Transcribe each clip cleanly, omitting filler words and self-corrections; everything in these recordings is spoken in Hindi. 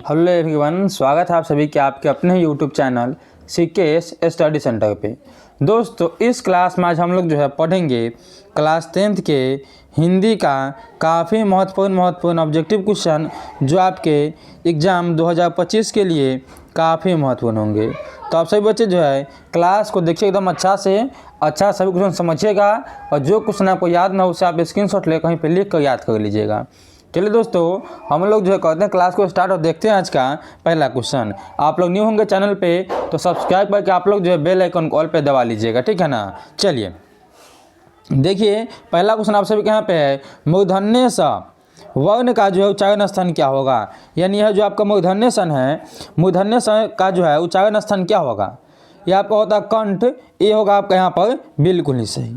हेलो एवरीवन, स्वागत है आप सभी के आपके अपने YouTube channel CKS study centre पे। दोस्तों, इस क्लास में आज हम लोग पढ़ेंगे क्लास 10th के हिंदी का काफ़ी महत्वपूर्ण ऑब्जेक्टिव क्वेश्चन जो आपके एग्ज़ाम 2025 के लिए काफ़ी महत्वपूर्ण होंगे। तो आप सभी बच्चे क्लास को देखिए एकदम अच्छा सभी क्वेश्चन समझिएगा और जो क्वेश्चन आपको याद ना हो उसे आप स्क्रीनशॉट ले कहीं पर लिख कर याद कर लीजिएगा। चलिए दोस्तों, हम लोग करते हैं क्लास को स्टार्ट और देखते हैं आज का पहला क्वेश्चन। आप लोग न्यू होंगे चैनल पे तो सब्सक्राइब करके आप लोग बेल आइकन कॉल पे दबा लीजिएगा, ठीक है ना। चलिए देखिए, पहला क्वेश्चन आप सभी के यहाँ पे है, मूर्धन्य स वर्ण का उच्चारण स्थान क्या होगा। यानी यह जो आपका मूर्धन्य सन है, मूर्धन्य स का उच्चारण स्थान क्या होगा। यह आपका होता है कंठ। ये होगा आपका यहाँ पर बिल्कुल ही सही।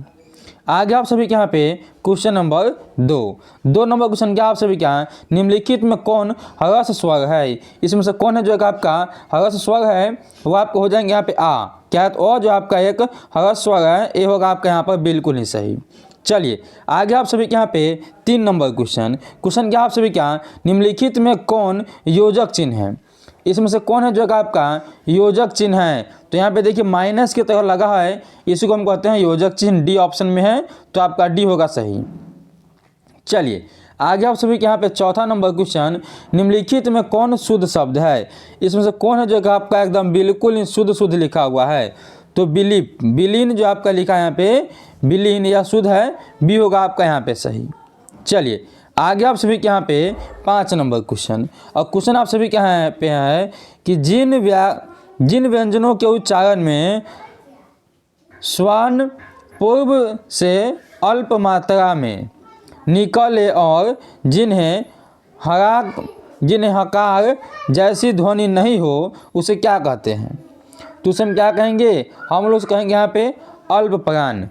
आगे आप सभी के यहाँ पे क्वेश्चन नंबर 2 नंबर क्वेश्चन क्या आप सभी के यहाँ, निम्नलिखित में कौन ह्रस्व स्वर है। इसमें से कौन है आपका ह्रस्व स्वर है, वो आपको हो जाएंगे यहाँ पे आ। क्या है तो जो आपका एक ह्रस्व स्वर है, ये होगा आपका यहाँ पर बिल्कुल ही सही। चलिए आगे आप सभी के यहाँ पे 3 नंबर क्वेश्चन क्या आप सभी के यहाँ, निम्नलिखित में कौन योजक चिन्ह है। इसमें से कौन है आपका योजक चिन्ह है। तो यहाँ पे देखिए माइनस की तरह लगा है, इसी को हम कहते हैं योजक चिन्ह। डी ऑप्शन में है तो आपका डी होगा सही। चलिए आगे आप सभी के यहाँ पे 4 नंबर क्वेश्चन, निम्नलिखित में कौन शुद्ध शब्द है। इसमें से कौन है आपका एकदम बिल्कुल शुद्ध लिखा हुआ है। तो विलीन जो आपका लिखा है यहाँ पे विलीन या शुद्ध है, बी होगा आपका यहाँ पे सही। चलिए आगे आप सभी के यहाँ पे 5 नंबर क्वेश्चन, और क्वेश्चन आप सभी के यहाँ पे है कि जिन व्यंजनों के उच्चारण में स्वन पूर्व से अल्प मात्रा में निकले और जिन्हें हकार जैसी ध्वनि नहीं हो, उसे क्या कहते हैं। तो उसे हम क्या कहेंगे, हम लोग कहेंगे यहाँ पे अल्प प्राण।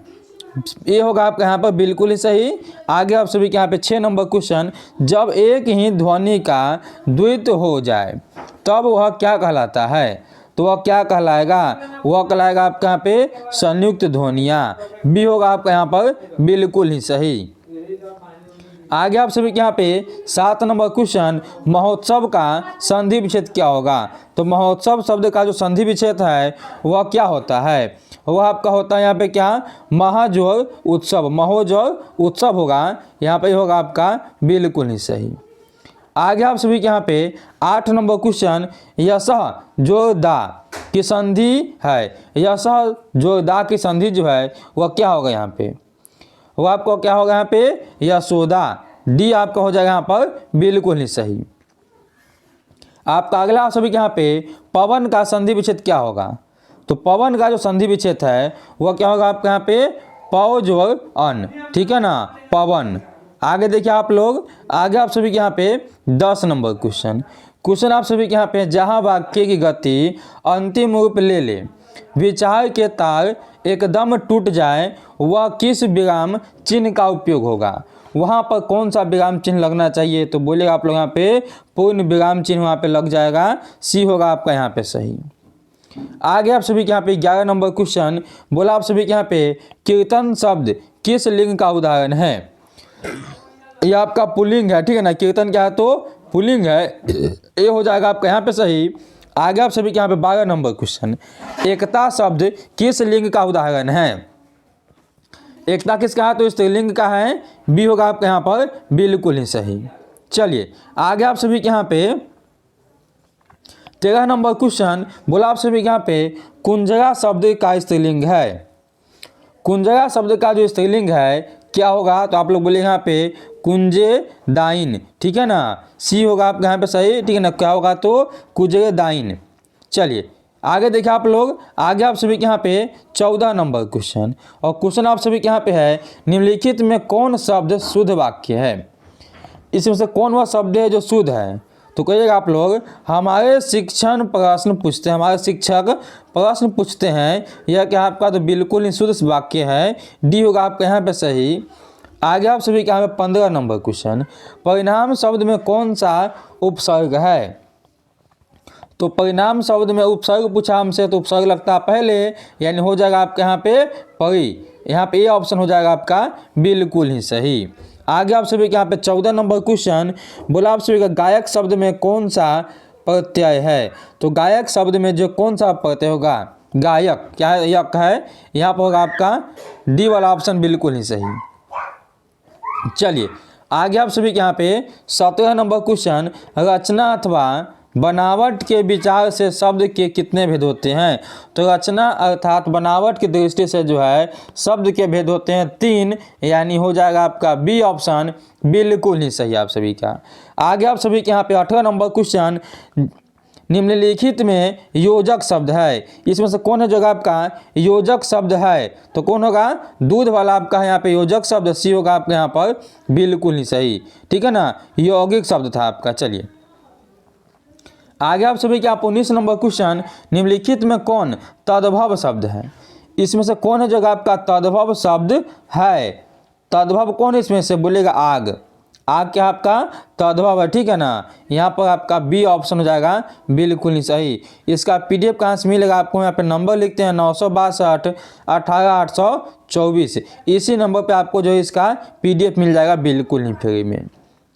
ये होगा आपका यहाँ पर बिल्कुल ही सही। आगे आप सभी के यहाँ पे 6 नंबर क्वेश्चन, जब एक ही ध्वनि का द्वित्व हो जाए तब वह क्या कहलाता है। तो वह क्या कहलाएगा, वह कहलाएगा आपके यहाँ पे संयुक्त ध्वनियाँ। बी होगा आपका यहाँ पर बिल्कुल ही सही। आगे आप सभी के यहाँ पे 7 नंबर क्वेश्चन, महोत्सव का संधि विच्छेद क्या होगा। तो महोत्सव शब्द का जो संधि विच्छेद है वह क्या होता है, वह आपका होता है यहाँ पे क्या, महाजोर उत्सव। महोजोर उत्सव होगा यहाँ पे, होगा आपका बिल्कुल ही सही। आगे आप सभी के यहाँ पे 8 नंबर क्वेश्चन, यशः जो दा की संधि है। यशः जो दा की संधि है वह क्या होगा यहाँ पे, वो आपको क्या होगा यहाँ पे यशोदा। डी आपका हो जाएगा यहाँ पर बिल्कुल ही सही। आपका अगला आप सभी के यहाँ पे पवन का संधि विच्छेद क्या होगा। तो पवन का जो संधि विच्छेद है वह क्या होगा आपके यहाँ पे पौ जोड़ अन, ठीक है ना, पवन। आगे देखिए आप लोग, आगे आप सभी के यहाँ पे 10 नंबर क्वेश्चन आप सभी के यहाँ पे, जहाँ वाक्य की गति अंतिम रूप ले ले, विचार के तार एकदम टूट जाए, वह किस विराम चिन्ह का उपयोग होगा। वहाँ पर कौन सा विराम चिन्ह लगना चाहिए। तो बोलेगा आप लोग यहाँ पे पूर्ण विराम चिन्ह वहाँ पे लग जाएगा। सी होगा आपका यहाँ पे सही। आगे आप सभी के यहाँ पे 11 नंबर क्वेश्चन, बोला आप सभी के यहाँ पे कीर्तन शब्द किस लिंग का उदाहरण है। यह आपका पुल्लिंग है, ठीक है ना। कीर्तन क्या है तो पुल्लिंग है, ये हो जाएगा आपका यहाँ पे सही। आगे आप सभी के यहाँ पे 12 नंबर क्वेश्चन, एकता शब्द किस लिंग का उदाहरण है। एकता किसका है तो स्त्रीलिंग का है, बी होगा आपके यहाँ पर बिल्कुल ही सही। चलिए आगे आप सभी के यहाँ पे 13 नंबर क्वेश्चन, बोला आप सभी के यहाँ पे कुंजरा शब्द का स्त्रीलिंग है। कुंजरा शब्द का जो स्त्रीलिंग है क्या होगा, तो आप लोग बोलेंगे यहाँ पे कुंजे दाइन, ठीक है ना। सी होगा आपके यहाँ पे सही, ठीक है ना। क्या होगा तो कुंजे दाइन। चलिए आगे देखिए आप लोग, आगे आप सभी के यहाँ पे 14 नंबर क्वेश्चन, और क्वेश्चन आप सभी के यहाँ पे है, निम्नलिखित में कौन शब्द शुद्ध वाक्य है। इसमें से कौन वह शब्द है जो शुद्ध है। तो कहिएगा आप लोग, हमारे शिक्षक प्रश्न पूछते हैं, यह क्या आपका तो बिल्कुल ही शुद्ध वाक्य है। डी होगा आपका यहाँ पे सही। आगे आप सभी के यहाँ पे 15 नंबर क्वेश्चन, परिणाम शब्द में कौन सा उपसर्ग है। तो परिणाम शब्द में उपसर्ग पूछा हमसे, तो उपसर्ग लगता है पहले, यानी हो जाएगा आपके यहाँ पे परी। यहाँ पे ये ऑप्शन हो जाएगा आपका बिल्कुल ही सही। आगे आप सभी के यहाँ पे 14 नंबर क्वेश्चन, बोला आप सभी का गायक शब्द में कौन सा प्रत्यय है। तो गायक शब्द में जो कौन सा प्रत्यय होगा, गायक, क्या यक है, यहाँ पर होगा आपका डी वाला ऑप्शन बिल्कुल ही सही। चलिए आगे आप सभी के यहाँ पे 17 नंबर क्वेश्चन, रचना अथवा बनावट के विचार से शब्द के कितने भेद होते हैं। तो रचना अर्थात बनावट की दृष्टि से जो है शब्द के भेद होते हैं 3, यानी हो जाएगा आपका बी ऑप्शन बिल्कुल ही सही आप सभी का। आगे आप सभी के यहाँ पे 18 नंबर क्वेश्चन, निम्नलिखित में योजक शब्द है, इसमें से कौन है जो आपका योजक शब्द है। तो कौन होगा, दूध वाला आपका यहाँ पे योजक शब्द सी होगा आपके यहाँ पर बिल्कुल ही सही, ठीक है ना, यौगिक शब्द था आपका। चलिए आगे आप सभी के आप 19 नंबर क्वेश्चन, निम्नलिखित में कौन तद्भव शब्द है। इसमें से कौन है जो आपका तद्भव शब्द है। तद्भव कौन इसमें से, बोलेगा आग, आग क्या आपका तद्भव है, ठीक है ना। यहाँ पर आपका बी ऑप्शन हो जाएगा बिल्कुल ही सही। इसका पीडीएफ कहाँ से मिलेगा आपको, यहाँ पे नंबर लिखते हैं 962 18 824, इसी नंबर पे आपको जो है इसका पीडीएफ मिल जाएगा बिल्कुल ही फ्री में।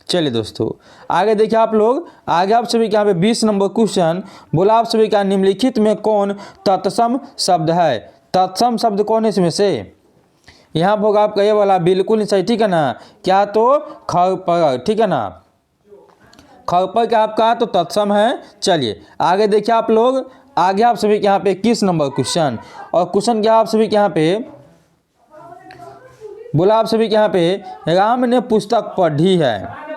चलिए दोस्तों आगे देखिए आप लोग, आगे आप सभी के यहाँ पे 20 नंबर क्वेश्चन, बोला आप सभी का निम्नलिखित में कौन तत्सम शब्द है। तत्सम शब्द कौन है इसमें से, यहाँ पर होगा आपका ये वाला बिल्कुल ही सही, ठीक है ना। क्या तो खरपर, ठीक है ना, खरपर क्या आपका तो तत्सम है। चलिए आगे देखिए आप लोग, आगे आप सभी के यहाँ पे 21 नंबर क्वेश्चन, और क्वेश्चन क्या आप सभी के यहाँ पे बोला आप सभी के यहाँ पे राम ने पुस्तक पढ़ी है,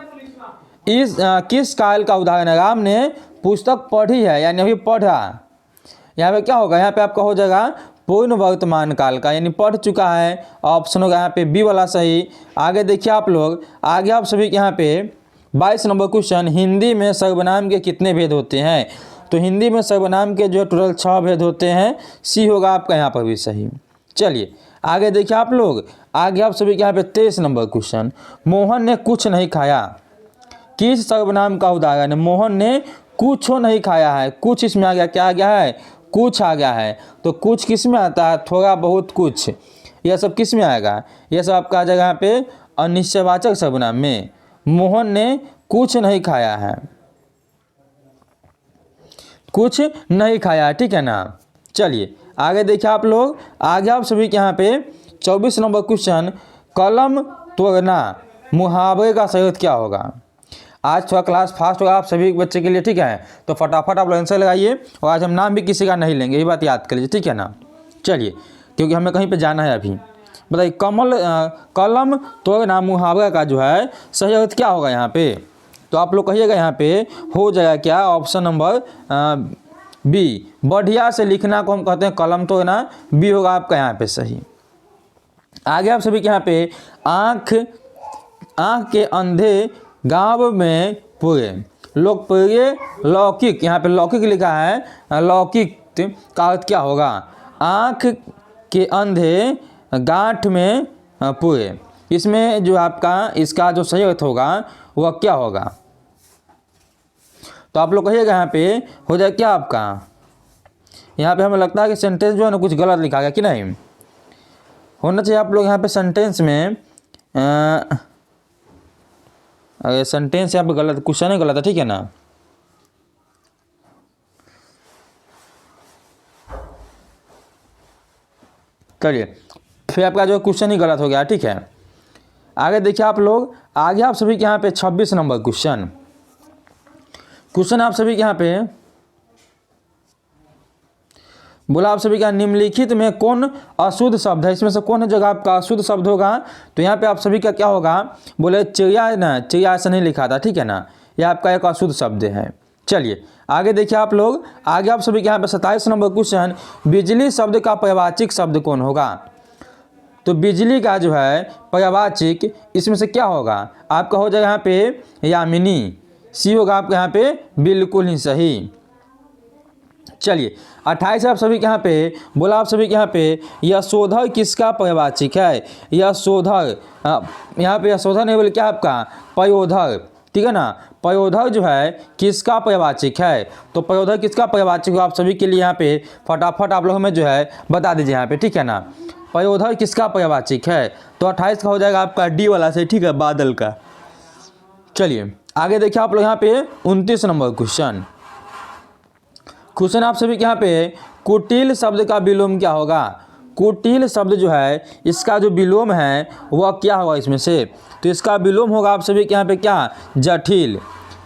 इस किस काल का उदाहरण है। राम ने पुस्तक पढ़ी है यानी अभी पढ़ा, यहाँ पे क्या होगा, यहाँ पे आपका हो जाएगा पूर्ण वर्तमान काल का, यानी पढ़ चुका है, ऑप्शन होगा यहाँ पे बी वाला सही। आगे देखिए आप लोग, आगे आप सभी के यहाँ पे 22 नंबर क्वेश्चन, हिंदी में सर्वनाम के कितने भेद होते हैं। तो हिंदी में सर्वनाम के जो टोटल 6 भेद होते हैं, सी होगा आपका यहाँ पर भी सही। चलिए आगे देखिए आप लोग, आगे आप सभी के यहाँ पे 23 नंबर क्वेश्चन, मोहन ने कुछ नहीं खाया, किस सर्वनाम का उदाहरण है। मोहन ने कुछ नहीं खाया है, कुछ इसमें आ गया, क्या आ गया है, कुछ आ गया है। तो कुछ किस में आता है, थोड़ा बहुत कुछ, यह सब किस में आएगा, यह सब आपका आ जाएगा यहाँ पे अनिश्चयवाचक सर्वनाम में। मोहन ने कुछ नहीं खाया है, कुछ नहीं खाया है, ठीक है ना। चलिए आगे देखिए आप लोग, आगे आप सभी के यहाँ पे 24 नंबर क्वेश्चन, कलम तोड़ना मुहावरे का सही क्या होगा। आज थोड़ा क्लास फास्ट होगा आप सभी बच्चे के लिए, ठीक है, तो फटाफट आप लोग आंसर लगाइए। और आज हम नाम भी किसी का नहीं लेंगे, ये बात याद कर लीजिए, ठीक है ना। चलिए क्योंकि हमें कहीं पे जाना है अभी। बताइए कलम तोड़ना मुहावरा का जो है सही अर्थ क्या होगा यहाँ पे। तो आप लोग कहिएगा यहाँ पे हो जाएगा क्या, ऑप्शन नंबर बी, बढ़िया से लिखना को हम कहते हैं कलम तोड़ना, बी होगा आपका यहाँ पे सही। आगे आप सभी के यहाँ पे आँख के अंधे गांव में पूरे लोकप्रिय लौकिक, यहाँ पे लौकिक लिखा है, लौकिक का अर्थ क्या होगा, आँख के अंधे गांठ में पूरे। इसमें जो आपका इसका जो सही अर्थ होगा वह क्या होगा। तो आप लोग कहिएगा यहाँ पे हो जाए क्या आपका, यहाँ पे हमें लगता है कि सेंटेंस जो है ना कुछ गलत लिखा गया कि नहीं, होना चाहिए आप लोग यहाँ पे सेंटेंस में अगर सेंटेंस यहाँ पे गलत, क्वेश्चन ही गलत है, ठीक है ना। करिए फिर आपका जो क्वेश्चन ही गलत हो गया, ठीक है। आगे देखिए आप लोग, आगे आप सभी के यहाँ पे 26 नंबर क्वेश्चन, आप सभी के यहाँ पे बोला आप सभी का निम्नलिखित में कौन अशुद्ध शब्द है। इसमें से कौन है जगह आपका अशुद्ध शब्द होगा। तो यहाँ पे आप सभी का क्या होगा, बोले चिड़िया ना, चिड़िया ऐसा नहीं लिखा था, ठीक है ना, यह आपका एक अशुद्ध शब्द है। चलिए आगे देखिए आप लोग, आगे आप सभी के यहाँ पे 27 नंबर क्वेश्चन, बिजली शब्द का पर्यायवाची शब्द कौन होगा। तो बिजली का जो है पर्यायवाची इसमें से क्या होगा, आपका हो जाएगा यहाँ पे यामिनी, सी होगा आपका यहाँ पे बिल्कुल ही सही। चलिए 28 आप सभी के यहाँ पे बोला आप सभी के यहाँ पे यशोधर किसका पर्यायवाची है। यशोधर, यहाँ पे यशोधर नहीं बोले क्या आपका पयोधर, ठीक है ना। पयोधर जो है किसका पर्यायवाची है। तो पयोधर किसका पर्यायवाची हो आप सभी के लिए यहाँ पे फटाफट आप लोग हमें जो है बता दीजिए यहाँ पे, ठीक है ना। पयोधर किसका पर्यायवाची है। तो 28 का हो जाएगा आपका डी वाला से, ठीक है, बादल का। चलिए आगे देखिए आप लोग यहाँ पे 29 नंबर क्वेश्चन, क्वेश्चन आप सभी के यहाँ पे कुटिल शब्द का विलोम क्या होगा। कुटिल शब्द जो है इसका जो विलोम है वह क्या होगा इसमें से, तो इसका विलोम होगा आप सभी के यहाँ पे क्या, जटिल।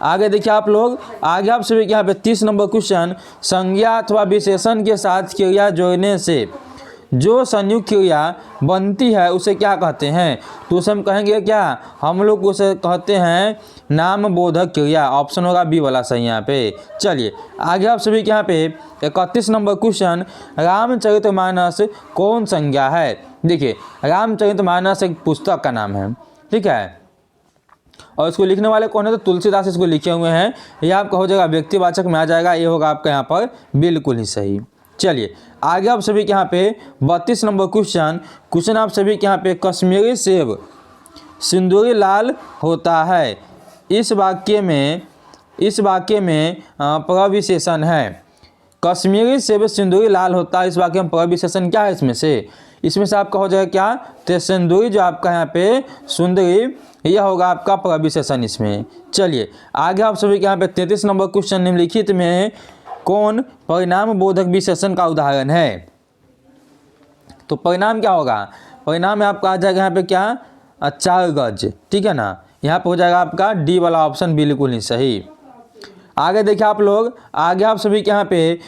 आगे देखिए आप लोग, आगे आप सभी के यहाँ पे 30 नंबर क्वेश्चन, संज्ञा अथवा विशेषण के साथ क्रिया जोड़ने से जो संयुक्त क्रिया बनती है उसे क्या कहते हैं, तो उसे हम कहेंगे क्या, हम लोग उसे कहते हैं नाम बोधक क्रिया। ऑप्शन होगा बी वाला सही यहाँ पे। चलिए आगे आप सभी के यहाँ पे 31 नंबर क्वेश्चन, रामचरितमानस कौन संज्ञा है। देखिए रामचरितमानस एक पुस्तक का नाम है, ठीक है, और इसको लिखने वाले कौन है, तो तुलसीदास इसको लिखे हुए हैं। ये आपका हो जाएगा व्यक्तिवाचक में आ जाएगा, ये होगा आपका यहाँ पर बिल्कुल ही सही। चलिए आगे आप सभी के यहाँ पे 32 नंबर क्वेश्चन आप सभी के यहाँ पे कश्मीरी सेब सिंदूरी लाल होता है, इस वाक्य में प्रविशेषण है। कश्मीरी सेब सिंदूरी लाल होता है, इस वाक्य में प्रविशेषण क्या है इसमें से आपका हो जाएगा क्या, तो सिंदूरी जो आपका यहाँ पे सुंदरी, यह होगा आपका प्रविशेषण इसमें। चलिए आगे आप सभी के यहाँ पे 33 नंबर क्वेश्चन, निम्नलिखित में कौन परिणाम बोधक विशेषण का उदाहरण है। तो परिणाम क्या होगा, परिणाम में आपका आ जाएगा यहाँ पे क्या, 4 गज, ठीक है ना, यहाँ पे हो जाएगा आपका डी वाला ऑप्शन बिल्कुल ही सही। आगे देखिए आप लोग, आगे आप सभी के यहाँ पे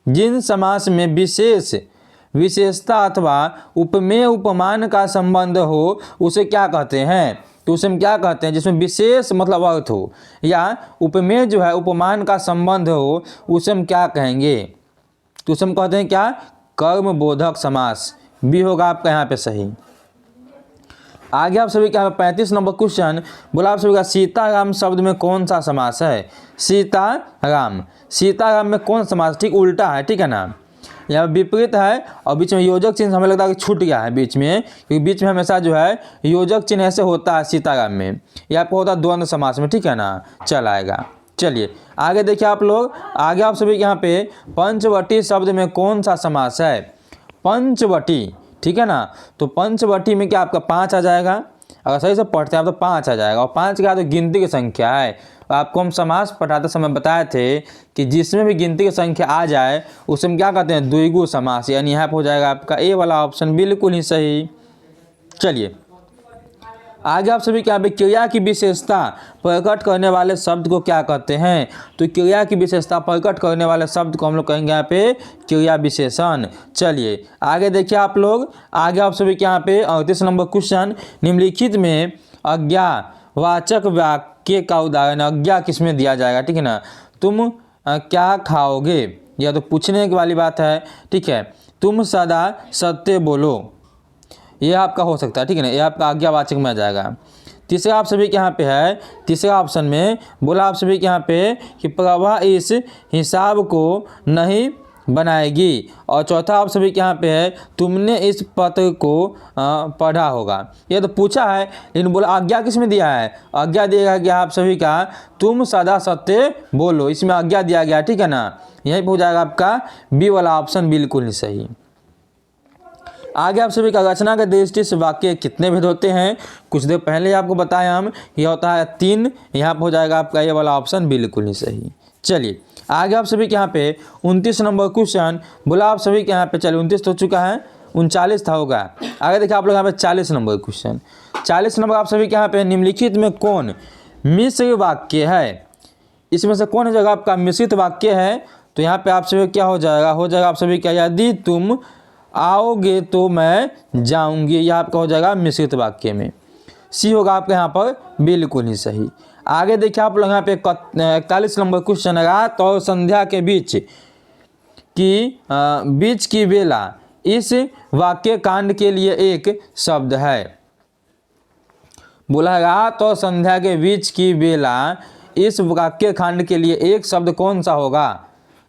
जिन समास में विशेषता अथवा उपमेय उपमान का संबंध हो उसे क्या कहते हैं, तो उसे हम क्या कहते हैं, जिसमें विशेष मतलब अर्थ हो या उपमेय जो है उपमान का संबंध हो उसे हम क्या कहेंगे, तो उसे हम कहते हैं क्या, कर्म बोधक समास। बी होगा आपका यहाँ पे सही। आगे आप सभी का 35 नंबर क्वेश्चन, बोला आप सभी का सीताराम शब्द में कौन सा समास है। सीताराम में कौन समास, ठीक उल्टा है, ठीक है ना, यहाँ विपरीत है और बीच में योजक चिन्ह हमें लगता है कि छूट गया है बीच में, क्योंकि बीच में हमेशा जो है योजक चिन्ह ऐसे होता है सीताराम में, यह आपको होता है द्वंद्व समास में, ठीक है ना, चल आएगा। चलिए आगे देखिए आप लोग, आगे आप सभी के यहाँ पे पंचवटी शब्द में कौन सा समास है। पंचवटी, ठीक है ना, तो पंचवटी में क्या आपका 5 आ जाएगा, अगर सही से पढ़ते हैं आप तो 5 आ जाएगा, और 5 क्या तो गिनती की संख्या है। आपको हम समास पढ़ाते समय बताए थे कि जिसमें भी गिनती की संख्या आ जाए उसे हम क्या कहते हैं, द्विगु समास, यानी यहाँ पर हो जाएगा आपका ए वाला ऑप्शन बिल्कुल ही सही। चलिए आगे आप सभी क्या, क्रिया की विशेषता प्रकट करने वाले शब्द को क्या कहते हैं, तो क्रिया की विशेषता प्रकट करने वाले शब्द को हम लोग कहेंगे यहाँ पे क्रिया विशेषण। चलिए आगे देखिए आप लोग, आगे आप सभी के यहाँ पे 38 नंबर क्वेश्चन, निम्नलिखित में अज्ञावाचक वाक्य का उदाहरण, अज्ञा किसमें दिया जाएगा, ठीक है ना, तुम क्या खाओगे, यह तो पूछने की वाली बात है, ठीक है, तुम सदा सत्य बोलो, यह आपका हो सकता है, ठीक है ना, यह आपका आज्ञावाचक में आ जाएगा। तीसरा आप सभी के यहाँ पे है, तीसरा ऑप्शन में बोला आप सभी के यहाँ पे कि प्रभा इस हिसाब को नहीं बनाएगी, और चौथा आप सभी के यहाँ पे है तुमने इस पत्र को पढ़ा होगा, यह तो पूछा है लेकिन बोला आज्ञा किस में दिया है, आज्ञा दिया गया आप सभी का तुम सदा सत्य बोलो, इसमें आज्ञा दिया गया, ठीक है ना, यहीं पर हो जाएगा आपका बी वाला ऑप्शन बिल्कुल ही सही। आगे आप सभी का रचना के दृष्टि से वाक्य कितने भेद होते हैं, कुछ देर पहले आपको बताया हम, यह होता है 3, यहाँ पर हो जाएगा आपका ये वाला ऑप्शन बिल्कुल ही सही। चलिए आगे आप सभी के यहाँ पे 29 नंबर क्वेश्चन, बोला आप सभी के यहाँ पे, चलिए 29 तो हो चुका है, 39 था होगा। आगे देखिए आप लोग यहाँ पे 40 नंबर क्वेश्चन, 40 नंबर आप सभी के यहाँ पे निम्नलिखित में कौन मिश्र वाक्य है, इसमें से कौन जगह आपका मिश्रित वाक्य है, तो यहाँ पे आप सभी क्या हो जाएगा आप सभी क्या, यदि तुम आओगे तो मैं जाऊंगी, यह आपका हो जाएगा मिश्रित वाक्य में। सी होगा आपका यहाँ पर बिल्कुल ही सही। आगे देखिए आप लोग यहाँ पे 41 नंबर क्वेश्चन, रात और संध्या के बीच की बेला इस वाक्य कांड के लिए एक शब्द है। बोला रात और संध्या के बीच की बेला इस वाक्य कांड के लिए एक शब्द कौन सा होगा,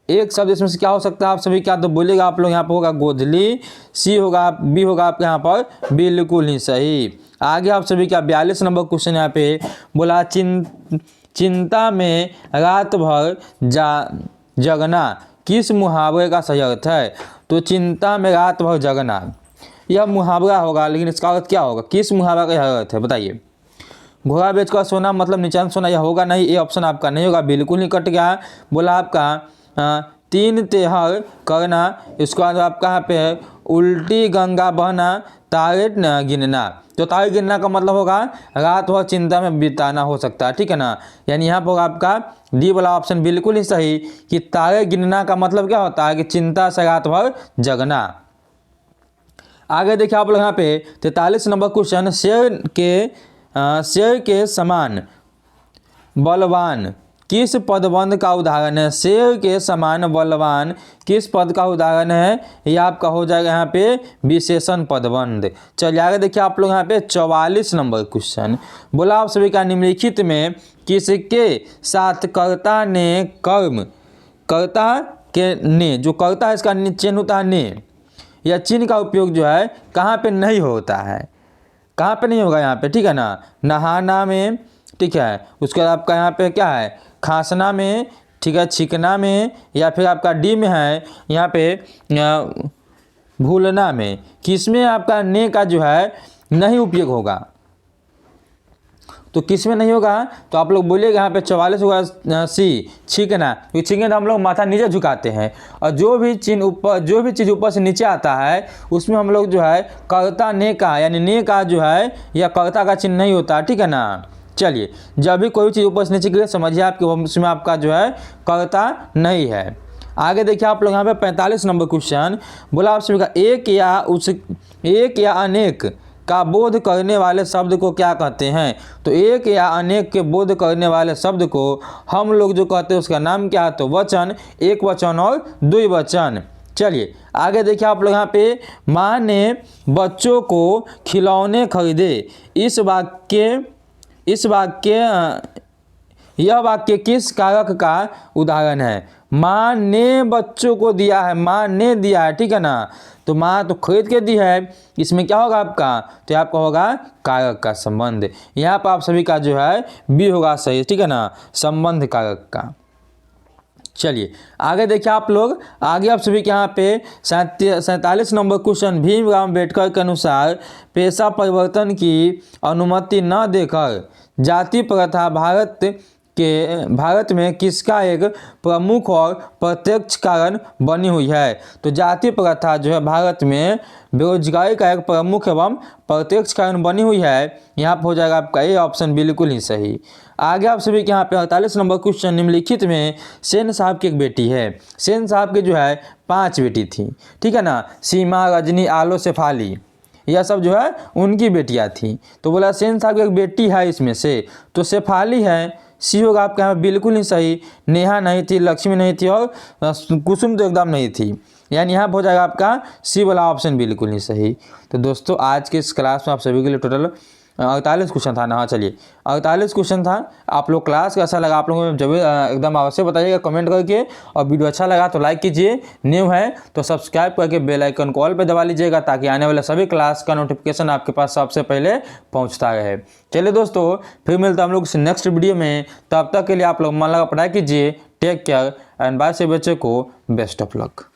एक शब्द इसमें से क्या हो सकता है, आप सभी क्या तो बोलेगा आप लोग, यहाँ पर होगा गोधली, सी होगा, बी होगा आपके यहाँ पर बिल्कुल ही सही। आगे आप सभी क्या 42 नंबर क्वेश्चन यहाँ पे बोला चिंता में रात भर जगना किस मुहावरे का सही अर्थ है, तो चिंता में रात भर जगना यह मुहावरा होगा, लेकिन इसका अर्थ क्या होगा, किस मुहावरा का अर्थ है बताइए। घोड़ा बेचकर सोना मतलब निचांत सोना, यह होगा नहीं, ये ऑप्शन आपका नहीं होगा, बिल्कुल ही कट गया। बोला आपका 3 तेहर करना, इसके बाद आपका यहाँ पे है उल्टी गंगा बहना, तारे गिनना। तो तारे गिनना का मतलब होगा रात भर चिंता में बिताना हो सकता है, ठीक है ना। यानी यहाँ पर होगा आपका डी वाला ऑप्शन बिल्कुल ही सही कि तारे गिनना का मतलब क्या होता है कि चिंता से रात भर जगना। आगे देखिए आप लोग यहाँ पे 43 नंबर क्वेश्चन, शेर के समान बलवान किस पदबंध का उदाहरण है। शेर के समान बलवान किस पद का उदाहरण है, ये आपका हो जाएगा यहाँ पे विशेषण पदबंध। चलिए आगे देखिए आप लोग यहाँ पे 44 नंबर क्वेश्चन, बोला आप सभी का निम्नलिखित में किसके साथ कर्ता ने कर्म, कर्ता के ने, जो कर्ता है इसका चिन्ह होता है ने, या चिन्ह का उपयोग जो है कहाँ पे नहीं होता है, कहाँ पे नहीं होगा यहाँ पे, ठीक है ना। नहाना में, ठीक है, उसके बाद आपका यहाँ पे क्या है खांसना में, ठीक है, छींकना में, या फिर आपका डी में है यहाँ पे भूलना में। किसमें आपका ने का जो है नहीं उपयोग होगा, तो किस में नहीं होगा, तो आप लोग बोलिएगा यहाँ पे 44 होगा सी छींकना, क्योंकि छींकना हम लोग माथा नीचे झुकाते हैं, और जो भी चिन्ह ऊपर, जो भी चीज़ ऊपर से नीचे आता है उसमें हम लोग जो है कर्ता ने का, यानी ने का जो है या कर्ता का चिन्ह नहीं होता, ठीक है ना। चलिए जब भी कोई चीज़ ऊपर से नीचे गिरे समझिए आपके उसमें आपका जो है कर्ता नहीं है। आगे देखिए आप लोग यहाँ पे 45 नंबर क्वेश्चन, बोला आप सभी का एक या अनेक का बोध करने वाले शब्द को क्या कहते हैं। तो एक या अनेक के बोध करने वाले शब्द को हम लोग जो कहते हैं उसका नाम क्या है, तो वचन, एक वचन और द्विवचन। चलिए आगे देखिए आप लोग यहाँ पे माँ ने बच्चों को खिलौने खरीदे, यह वाक्य किस कारक का उदाहरण है। माँ ने बच्चों को दिया है, माँ ने दिया है, ठीक है ना, तो माँ तो खरीद के दी है, इसमें क्या होगा आपका, तो आपका होगा कारक का संबंध। यहाँ पर आप सभी का जो है बी होगा सही, ठीक है ना, संबंध कारक का। चलिए आगे देखिए आप लोग, आगे आप सभी के यहाँ पे 47 नंबर क्वेश्चन, भीमराव अम्बेडकर के अनुसार पेशा परिवर्तन की अनुमति न देकर जाति प्रथा भारत में किसका एक प्रमुख और प्रत्यक्ष कारण बनी हुई है। तो जाति प्रथा जो है भारत में बेरोजगारी का एक प्रमुख एवं प्रत्यक्ष कारण बनी हुई है, यहाँ पर हो जाएगा आपका ये ऑप्शन बिल्कुल ही सही। आगे आप सभी के यहाँ पे 48 नंबर क्वेश्चन, निम्नलिखित में सेन साहब की एक बेटी है, सेन साहब के जो है 5 बेटी थी, ठीक है ना, सीमा, रजनी, आलो, शेफाली, यह सब जो है उनकी बेटियां थी। तो बोला सेन साहब की एक बेटी है इसमें से, तो शेफाली है, सी होगा आपके यहाँ बिल्कुल ही सही। नेहा नहीं थी, लक्ष्मी नहीं थी, और कुसुम तो एकदम नहीं थी, यानी यहाँ हो जाएगा आपका सी वाला ऑप्शन बिल्कुल ही सही। तो दोस्तों आज के इस क्लास में आप सभी के लिए टोटल 48 क्वेश्चन था ना। हाँ चलिए 48 क्वेश्चन था। आप लोग क्लास कैसा लगा आप लोगों को जब एकदम अवश्य बताइएगा कमेंट करके, और वीडियो अच्छा लगा तो लाइक कीजिए, न्यू है तो सब्सक्राइब करके बेल आइकन को ऑल पे दबा लीजिएगा, ताकि आने वाले सभी क्लास का नोटिफिकेशन आपके पास सबसे पहले पहुंचता रहे। चलिए दोस्तों फिर मिलते हैं हम लोग नेक्स्ट वीडियो में, तब तक के लिए आप लोग मन लगा पढ़ाई कीजिए। टेक केयर एंड बाय से बच्चों को बेस्ट ऑफ लक।